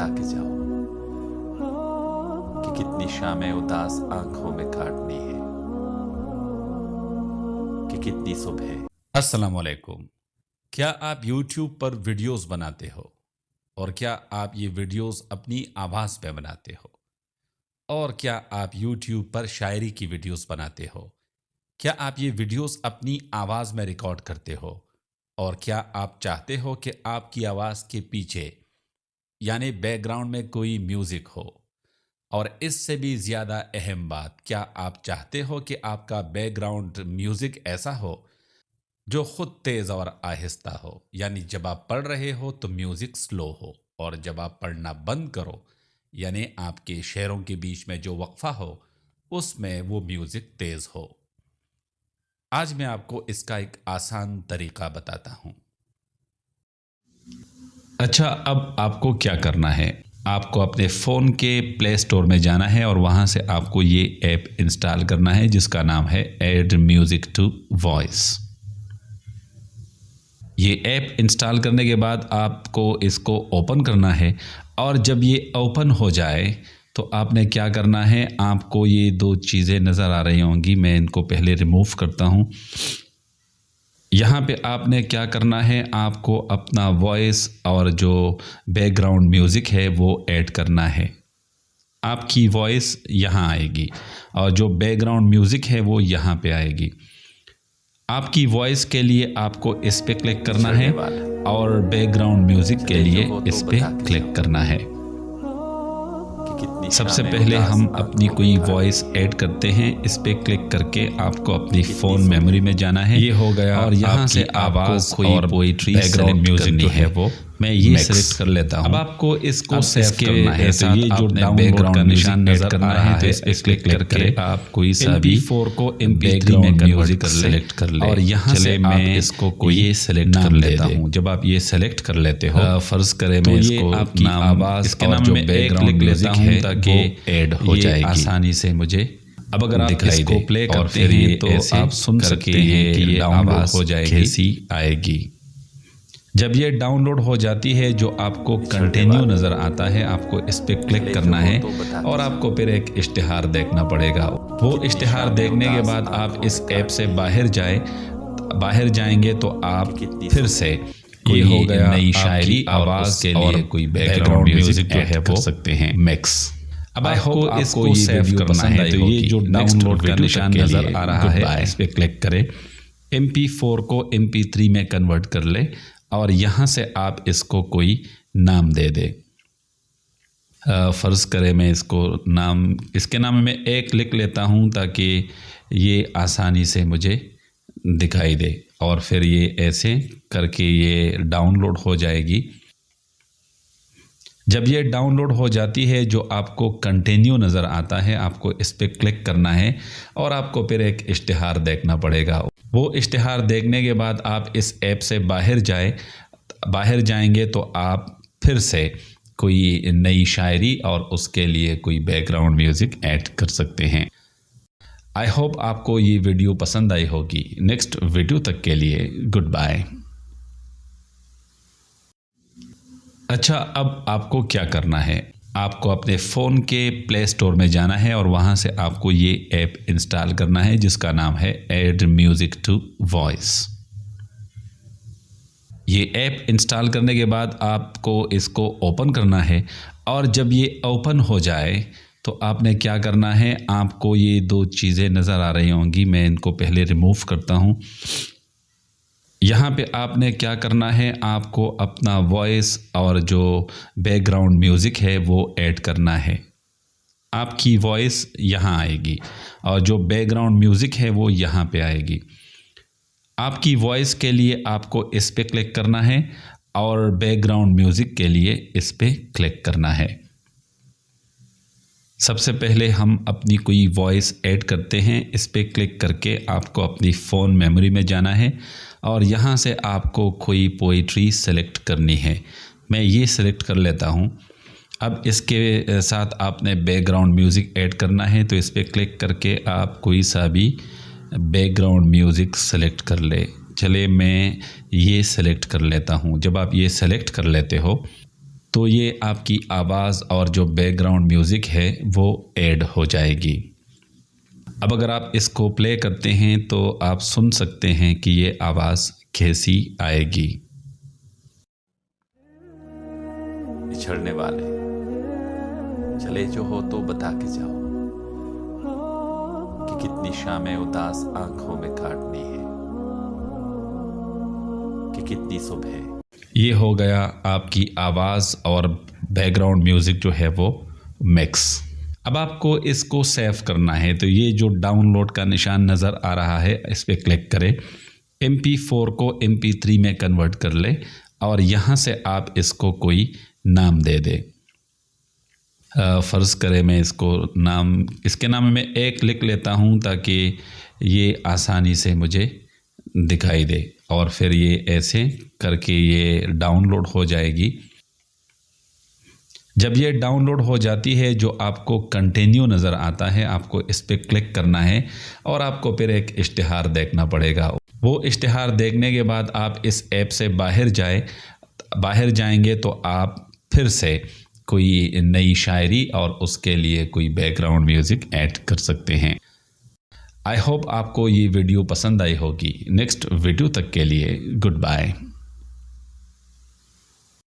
बता के जाओ कि कितनी शामें उदास आंखों में काटनी है, कि कितनी सुबह। अस्सलाम वालेकुम। क्या आप YouTube पर वीडियोस बनाते हो? और क्या आप ये वीडियोस अपनी आवाज़ पे बनाते हो? और क्या आप YouTube पर शायरी की वीडियोस बनाते हो? क्या आप ये वीडियोस अपनी आवाज़ में रिकॉर्ड करते हो? और क्या आप चाहते हो कि आपकी आवाज़ के पीछे यानी बैकग्राउंड में कोई म्यूज़िक हो? और इससे भी ज़्यादा अहम बात, क्या आप चाहते हो कि आपका बैकग्राउंड म्यूज़िक ऐसा हो जो खुद तेज़ और आहिस्ता हो, यानी जब आप पढ़ रहे हो तो म्यूज़िक स्लो हो, और जब आप पढ़ना बंद करो यानी आपके शेरों के बीच में जो वक्फा हो उसमें वो म्यूज़िक तेज़ हो। आज मैं आपको इसका एक आसान तरीका बताता हूँ। अच्छा, अब आपको क्या करना है? आपको अपने फ़ोन के प्ले स्टोर में जाना है और वहाँ से आपको ये ऐप इंस्टॉल करना है जिसका नाम है ऐड म्यूज़िक टू वॉइस। ये ऐप इंस्टॉल करने के बाद आपको इसको ओपन करना है, और जब ये ओपन हो जाए तो आपने क्या करना है, आपको ये दो चीज़ें नज़र आ रही होंगी, मैं इनको पहले रिमूव करता हूँ। यहाँ पे आपने क्या करना है, आपको अपना वॉइस और जो बैकग्राउंड म्यूज़िक है वो ऐड करना है। आपकी वॉइस यहाँ आएगी और जो बैकग्राउंड म्यूज़िक है वो यहाँ पे आएगी। आपकी वॉइस के लिए आपको इस पे क्लिक करना है और बैकग्राउंड म्यूज़िक के लिए इस पे क्लिक करना है। सबसे पहले हम अपनी कोई वॉइस ऐड करते हैं, इस पे क्लिक करके आपको अपनी फ़ोन मेमोरी में जाना है। ये हो गया, और यहाँ से आवाज़ और पोइट्री बैकग्राउंड म्यूज़िक जो है वो मैं ये सेलेक्ट कर लेता हूँ। अब आपको इसको सेव करना है, तो ये जो बैकग्राउंड का निशान नज़र आ रहा है तो इस पे क्लिक करके आप कोई सा भी MP4 को MP3 में कन्वर्ट सेलेक्ट कर ले, और यहाँ से मैं इसको कोई सेलेक्ट कर लेता हूँ। जब आप ये सेलेक्ट कर लेते हो, फर्ज करें मैं इसको आपकी आवाज़ और जो बैकग्राउंड म्यूज़िक है ताकि ऐड हो जाएगी आसानी से मुझे। अब अगर आप इसको प्ले करते हैं तो आप सुन सकते हैं कि ये आवाज़ हो जाएगी, कैसी आएगी। जब ये डाउनलोड हो जाती है, जो आपको कंटिन्यू नज़र आता है, आपको इस पे क्लिक करना है और आपको फिर एक इश्तिहार देखना पड़ेगा। वो इश्तिहार देखने के बाद आप इस ऐप से बाहर जाएंगे तो आप फिर से कोई हो गया नई शायरी आवाज़ के लिए कोई बैकग्राउंड म्यूज़िक जो है वो सकते हैं मिक्स। अब आपको इसको सेव करना है, तो ये जो डाउनलोड का निशान नज़र आ रहा है इस पे क्लिक करें, MP4 को MP3 में कन्वर्ट कर ले, और यहाँ से आप इसको कोई नाम दे दे। फ़र्ज़ करें मैं इसके नाम में एक लिख लेता हूँ ताकि ये आसानी से मुझे दिखाई दे, और फिर ये ऐसे करके ये डाउनलोड हो जाएगी। जब ये डाउनलोड हो जाती है, जो आपको कंटिन्यू नज़र आता है, आपको इस पे क्लिक करना है और आपको फिर एक इश्तिहार देखना पड़ेगा। वो इश्तिहार देखने के बाद आप इस ऐप से बाहर जाएंगे तो आप फिर से कोई नई शायरी और उसके लिए कोई बैकग्राउंड म्यूज़िक ऐड कर सकते हैं। आई होप आपको ये वीडियो पसंद आई होगी। नेक्स्ट वीडियो तक के लिए गुड बाय। अच्छा, अब आपको क्या करना है, आपको अपने फ़ोन के प्ले स्टोर में जाना है और वहाँ से आपको ये ऐप इंस्टॉल करना है जिसका नाम है ऐड म्यूज़िक टू वॉइस। ये ऐप इंस्टॉल करने के बाद आपको इसको ओपन करना है, और जब ये ओपन हो जाए तो आपने क्या करना है, आपको ये दो चीज़ें नज़र आ रही होंगी, मैं इनको पहले रिमूव करता हूँ। यहाँ पे आपने क्या करना है, आपको अपना वॉइस और जो बैकग्राउंड म्यूज़िक है वो ऐड करना है। आपकी वॉइस यहाँ आएगी और जो बैकग्राउंड म्यूज़िक है वो यहाँ पे आएगी। आपकी वॉइस के लिए आपको इस पे क्लिक करना है और बैकग्राउंड म्यूज़िक के लिए इस पे क्लिक करना है। सबसे पहले हम अपनी कोई वॉइस ऐड करते हैं, इस पे क्लिक करके आपको अपनी फ़ोन मेमोरी में जाना है और यहाँ से आपको कोई पोइट्री सेलेक्ट करनी है। मैं ये सेलेक्ट कर लेता हूँ। अब इसके साथ आपने बैकग्राउंड म्यूज़िक ऐड करना है, तो इस पे क्लिक करके आप कोई सा भी बैकग्राउंड म्यूज़िक सेलेक्ट कर ले। चले मैं ये सेलेक्ट कर लेता हूँ। जब आप ये सेलेक्ट कर लेते हो तो ये आपकी आवाज़ और जो बैकग्राउंड म्यूज़िक है वो ऐड हो जाएगी। अब अगर आप इसको प्ले करते हैं तो आप सुन सकते हैं कि ये आवाज़ कैसी आएगी। बिछड़ने वाले चले जो हो तो बता के जाओ कि कितनी शामें उदास आंखों में काटनी है, कि कितनी सुबह। ये हो गया आपकी आवाज़ और बैकग्राउंड म्यूज़िक जो है वो मिक्स। अब आपको इसको सेव करना है तो ये जो डाउनलोड का निशान नज़र आ रहा है इस पर क्लिक करें। MP4 को MP3 में कन्वर्ट कर ले और यहाँ से आप इसको कोई नाम दे दे। फ़र्ज़ करें मैं इसके नाम में एक लिख लेता हूँ ताकि ये आसानी से मुझे दिखाई दे, और फिर ये ऐसे करके ये डाउनलोड हो जाएगी। जब ये डाउनलोड हो जाती है जो आपको कंटिन्यू नज़र आता है, आपको इस पर क्लिक करना है और आपको फिर एक इश्तिहार देखना पड़ेगा। वो इश्तिहार देखने के बाद आप इस ऐप से बाहर जाएंगे तो आप फिर से कोई नई शायरी और उसके लिए कोई बैकग्राउंड म्यूज़िक ऐड कर सकते हैं। आई होप आपको ये वीडियो पसंद आई होगी। नेक्स्ट वीडियो तक के लिए गुड बाय।